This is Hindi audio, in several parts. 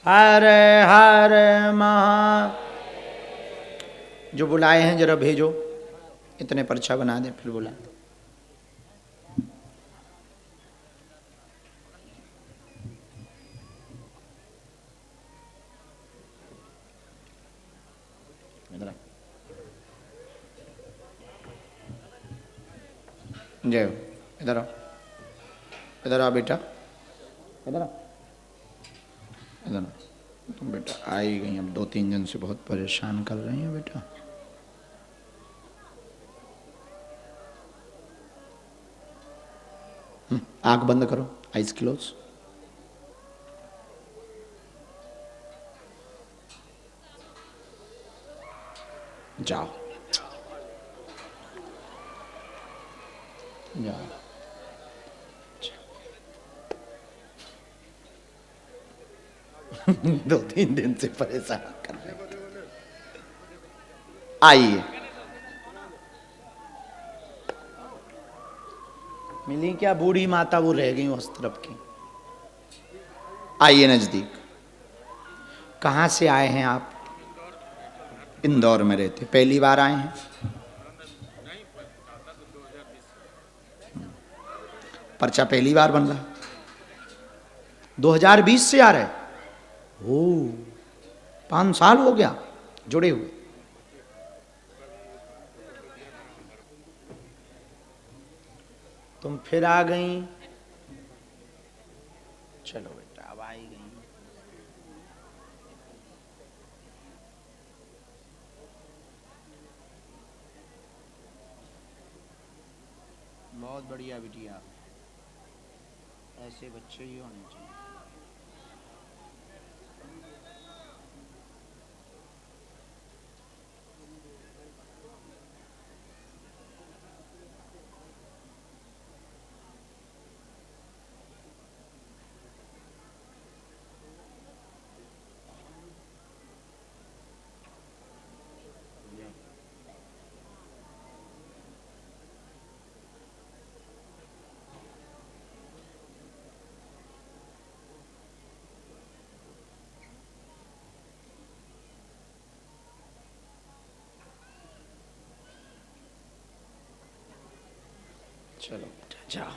हर हर महा। जो बुलाए हैं जरा भेजो, इतने पर्चा बना दे फिर बुला। इधर आ। जय हो। इधर आओ, इधर आओ बेटा, इधर आओ, इधर आओ। तुम बेटा आ ही गई, अब 2-3 दिन से बहुत परेशान कर रही हैं बेटा। आंख बंद करो, आइज क्लोज। जाओ जाओ। 2-3 दिन से परेशान कर रहे हैं। आइए, मिली क्या बूढ़ी माता, वो रह गई उस तरफ की। आइए नजदीक। कहाँ से आए हैं आप? इंदौर में रहते, पहली बार आए हैं? पर्चा पहली बार बन रहा? 2020 से आ रहे? ओ, 5 साल हो गया जुड़े हुए। तुम फिर आ गई। चलो बेटा, अब आ ही गई। बहुत बढ़िया बिटिया, ऐसे बच्चे ही होने चाहिए। चलो बेटा जाओ।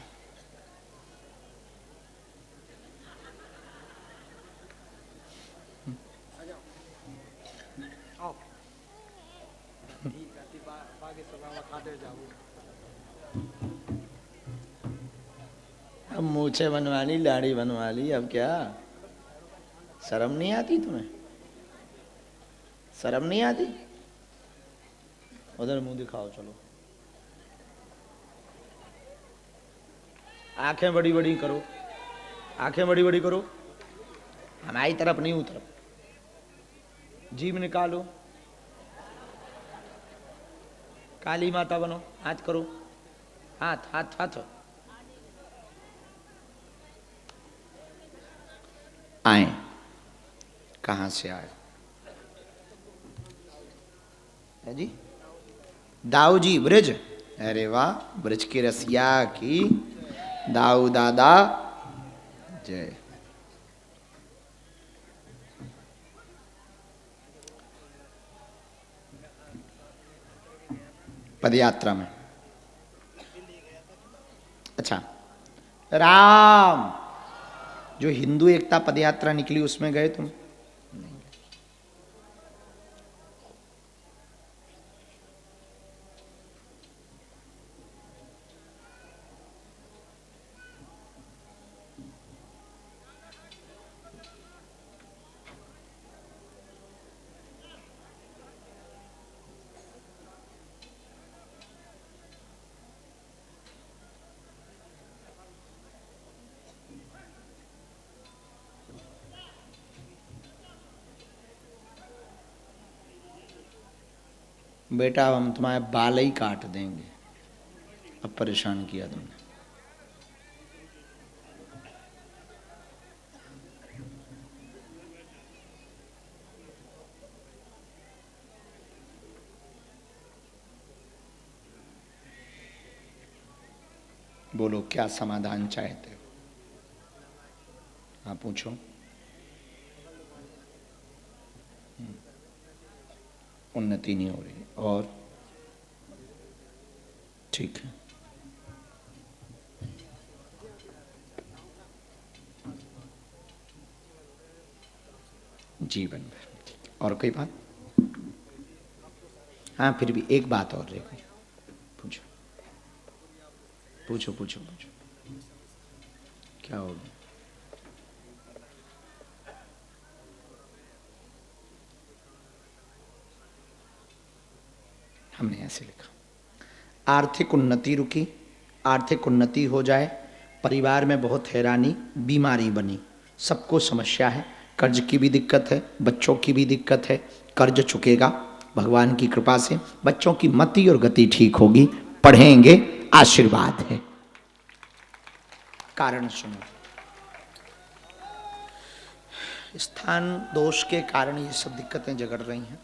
अब मूछें बनवा ली, दाढ़ी बनवा ली, अब क्या? शर्म नहीं आती तुम्हें? शर्म नहीं आती? उधर मुंह दिखाओ। चलो, आंखें बड़ी बड़ी करो, आंखें बड़ी बड़ी करो, हमारी तरफ नहीं उतर। जीभ निकालो, काली माता बनो। हाथ करो, हाथ हाथ हाथ। आए, कहाँ से आए? है जी, दाऊ जी ब्रिज। अरे वाह, ब्रिज की रसिया की दाऊ दादा जय। पदयात्रा में? अच्छा, राम, जो हिंदू एकता पदयात्रा निकली उसमें गए तुम? बेटा, अब हम तुम्हारे बाल ही काट देंगे, अब परेशान किया तुमने। बोलो क्या समाधान चाहते हो? हाँ पूछो। उन्नति नहीं हो रही है। और ठीक है, जीवन भर। और कोई बात? हाँ, फिर भी एक बात और रह गई। पूछो पूछो पूछो पूछो, क्या हो गया? हमने ऐसे लिखा, आर्थिक उन्नति रुकी, आर्थिक उन्नति हो जाए, परिवार में बहुत हैरानी, बीमारी बनी, सबको समस्या है, कर्ज की भी दिक्कत है, बच्चों की भी दिक्कत है, कर्ज चुकेगा भगवान की कृपा से, बच्चों की मति और गति ठीक होगी, पढ़ेंगे, आशीर्वाद है। कारण सुनो, स्थान दोष के कारण ये सब दिक्कतें जगड़ रही हैं।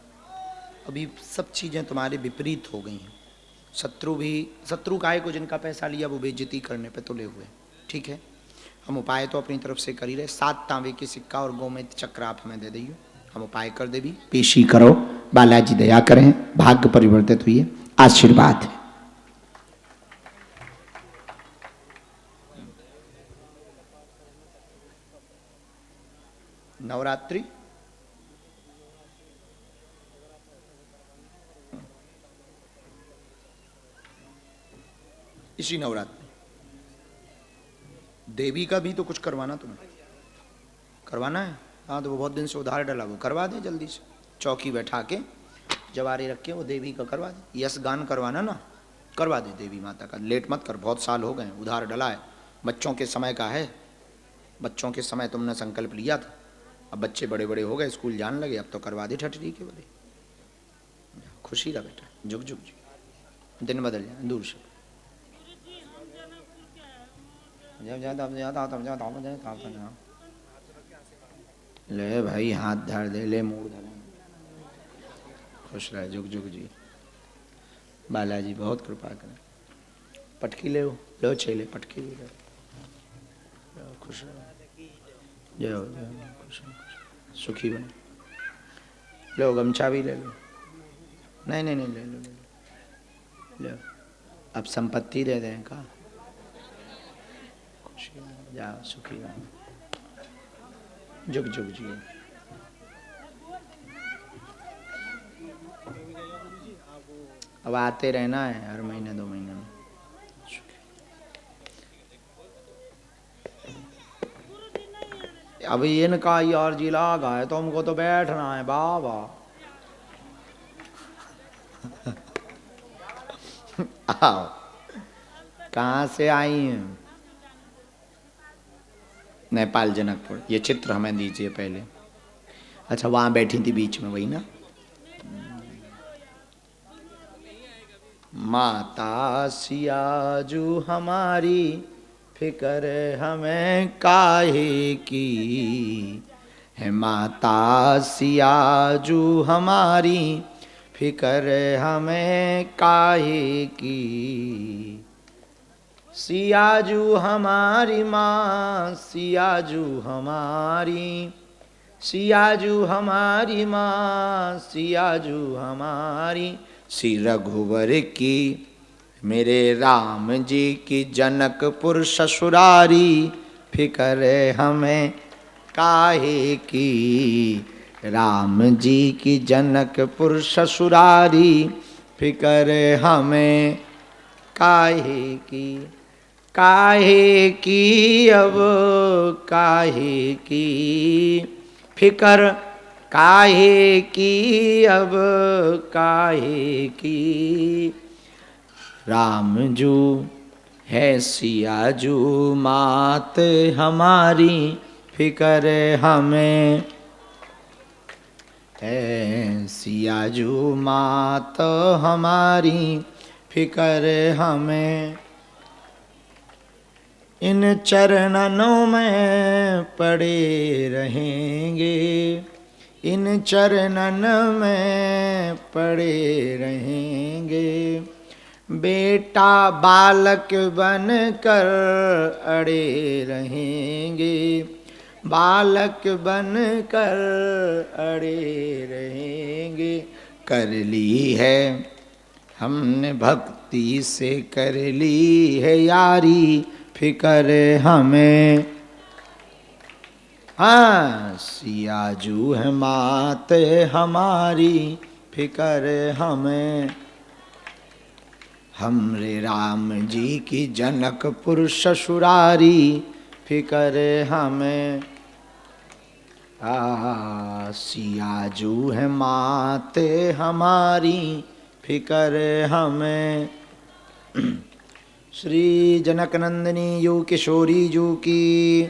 अभी सब चीज़ें तुम्हारे विपरीत हो गई हैं। शत्रु काय को जिनका पैसा लिया वो बेइज्जती करने पे तुले हुए। ठीक है, हम उपाय तो अपनी तरफ से कर ही रहे। 7 तांबे की सिक्का और गोमेद चक्र आप हमें दे दियो, हम उपाय कर दे भी, पेशी करो, बालाजी दया करें, भाग्य परिवर्तित हुई है, आशीर्वाद है। नवरात्रि इसी नवरात्रि, देवी का भी तो कुछ करवाना, तुम्हें करवाना है। हाँ, तो वो बहुत दिन से उधार डला, वो करवा दे जल्दी से, चौकी बैठा के जवारे रख के वो देवी का करवा दे। यश गान करवाना ना, करवा दे देवी माता का, लेट मत कर, बहुत साल हो गए, उधार डला है, बच्चों के समय का है, बच्चों के समय तुमने संकल्प लिया था, अब बच्चे बड़े बड़े हो गए, स्कूल जाने लगे, अब तो करवा दे ठठरी के बड़े। खुशी रहा बेटा, जुग जुग जी, दिन बदल जाए दूर से। ले भाई, हाथ धार दे, ले मूड धर, खुश रहे, जुग जुग जी, बालाजी बहुत कृपा करें। पटकी ले लो चेले, पटकी ले लो, खुश रहो, जय हो, खुश रहो, सुखी बने। लो गमछा भी ले लो, नहीं नहीं नहीं, ले लो ले लो, अब संपत्ति दे दें का, खुशी जाओ, सुखी रहो, जुग जुग जी। अब आते रहना है हर महीने 2 महीने में। अभी इनका यार जिला गए तो हमको तो बैठना है बाबा। आओ, कहाँ से आई हैं? नेपाल जनकपुर। ये चित्र हमें दीजिए पहले। अच्छा, वहाँ बैठी थी बीच में, वही ना? माता सियाजू हमारी, फिकर हमें काहे की है, माता सियाजू हमारी, फिकर हमें काहे की, सियाजू हमारी माँ, सियाजू हमारी, सियाजू हमारी माँ, सियाजू हमारी, श्री रघुवर की, मेरे राम जी की, जनकपुर ससुरारी, फिकर हमें काहे की, राम जी की जनकपुर ससुरारी, फिकर हमें काहे की, काहे की अब काहे की फिकर, काहे की अब काहे की, राम जू है सियाजू मात हमारी, फिकर हमें है, सियाजू मात हमारी, फिकर हमें, इन चरणों में पड़े रहेंगे, इन चरणन में पड़े रहेंगे, बेटा बालक बन कर अड़े रहेंगे, बालक बन कर अड़े रहेंगे, कर ली है, हमने भक्ति से कर ली है यारी, फिक्र हमें। हाँ, सियाजू है मात हमारी, फिक्र हमें। हमरे राम जी की जनकपुर ससुरारी, फिक्र हमें। सियाजू है माते हमारी, फिक्र हमें। श्री जनक नंदिनी यू किशोरी जू की,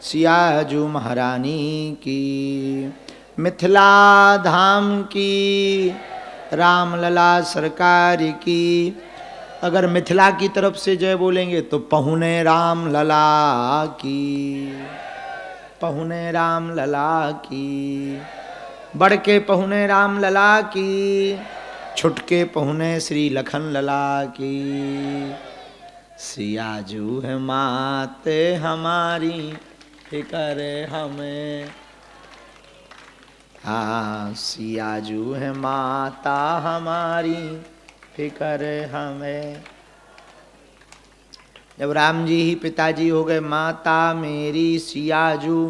सियाजू महारानी की, मिथिला धाम की, रामलला सरकार की। अगर मिथिला की तरफ से जय बोलेंगे तो पहुने राम लला की, पहुने राम लला की। बढ़ के पहुने राम लला की, छुटके पहुने श्री लखन लला की। सियाजू है माते हमारी, फिक्र हमें। हाँ, सियाजू है माता हमारी, फिक्र हमें। जब राम जी ही पिताजी हो गए, माता मेरी सियाजू,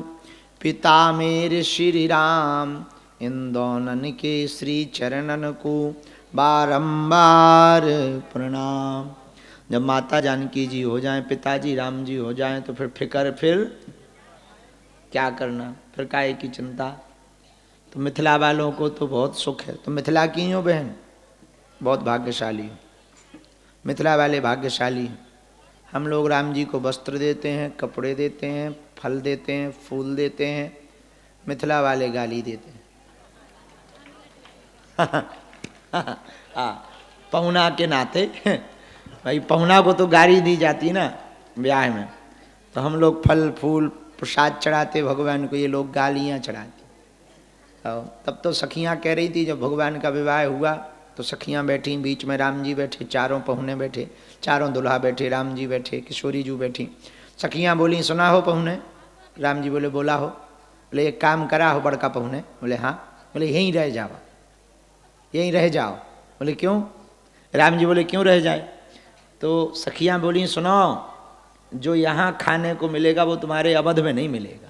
पिता मेरे श्री राम, इन दोनों के श्री चरणन को बारंबार प्रणाम। जब माता जानकी जी हो जाएं, पिताजी राम जी हो जाएं, तो फिर फिक्र फिर क्या करना, फिर काहे की चिंता। तो मिथिला वालों को तो बहुत सुख है। तो मिथिला की हो बहन, बहुत भाग्यशाली हो। मिथिला वाले भाग्यशाली हैं। हम लोग राम जी को वस्त्र देते हैं, कपड़े देते हैं, फल देते हैं, फूल देते हैं। मिथिला वाले गाली देते हैं। पहुना के नाते भाई, पहुना को तो गाली दी जाती ना ब्याह में, तो हम लोग फल फूल प्रसाद चढ़ाते भगवान को, ये लोग गालियाँ चढ़ाते। तब तो सखियाँ कह रही थी, जब भगवान का विवाह हुआ तो सखियाँ बैठी, बीच में राम जी बैठे, चारों पहुने बैठे, चारों दुल्हा बैठे, राम जी बैठे, किशोरी जू बैठी। सखियाँ बोली, सुना हो पहुने? राम जी बोले, बोला हो। बोले, एक काम करा हो बड़का पहुने? बोले, हाँ। बोले, यहीं रह जाओ, यहीं रह जाओ। बोले, क्यों? राम जी बोले, क्यों रह जाए? तो सखियाँ बोली, सुनो, जो यहाँ खाने को मिलेगा वो तुम्हारे अवध में नहीं मिलेगा।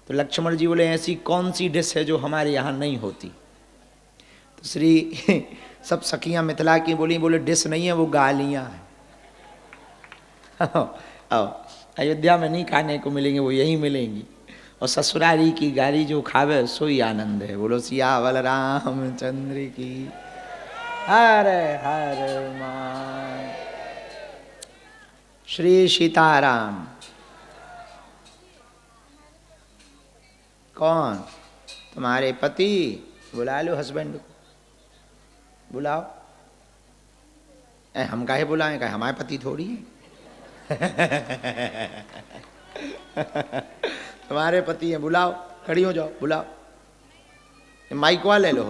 तो लक्ष्मण जी बोले, ऐसी कौन सी डिश है जो हमारे यहाँ नहीं होती? तो श्री सब सखियाँ मिथिला की बोली, बोले, डिश नहीं है, वो गालियाँ हैं। आओ, अयोध्या में नहीं खाने को मिलेंगे, वो यहीं मिलेंगी। और ससुरारी की गाली जो खावे सोई आनंद है। बोलो सियावल रामचंद्र की, हर हर मान। श्री सीताराम। कौन? तुम्हारे पति? बुला लो हस्बैंड को, बुलाओ। हम काहे बुलाएं? काहे हमारे पति थोड़ी है। तुम्हारे पति हैं, बुलाओ, खड़ी हो जाओ, बुलाओ। माइक वाला ले लो,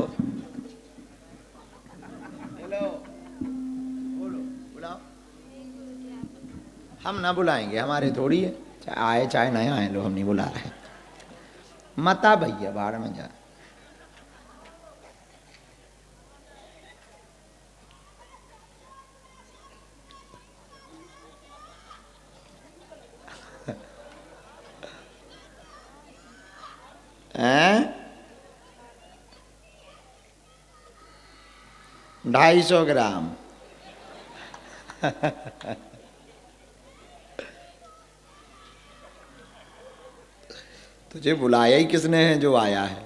बोलो, बुलाओ। हम ना बुलाएंगे, हमारे थोड़ी है, चाहे आए चाहे नहीं आए, लो, हम नहीं बुला रहे। मता भैया, बाहर में जा। हैं? 250 ग्राम। तुझे बुलाया ही किसने है जो आया है?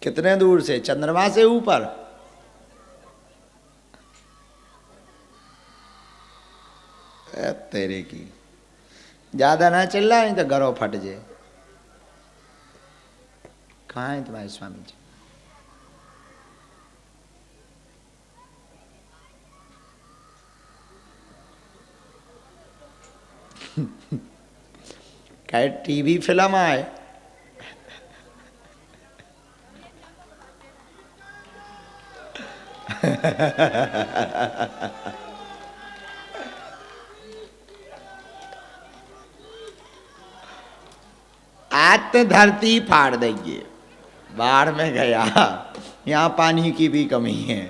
कितने दूर से? चंद्रमा से ऊपर? तेरे की ज्यादा ना चल रहा है, तो घरों फट जाए। कहाँ है तुम्हारे स्वामी जी? क्या टीवी फिल्म आए? आज तो धरती फाड़ देंगे। बाढ़ में गया, यहाँ पानी की भी कमी है।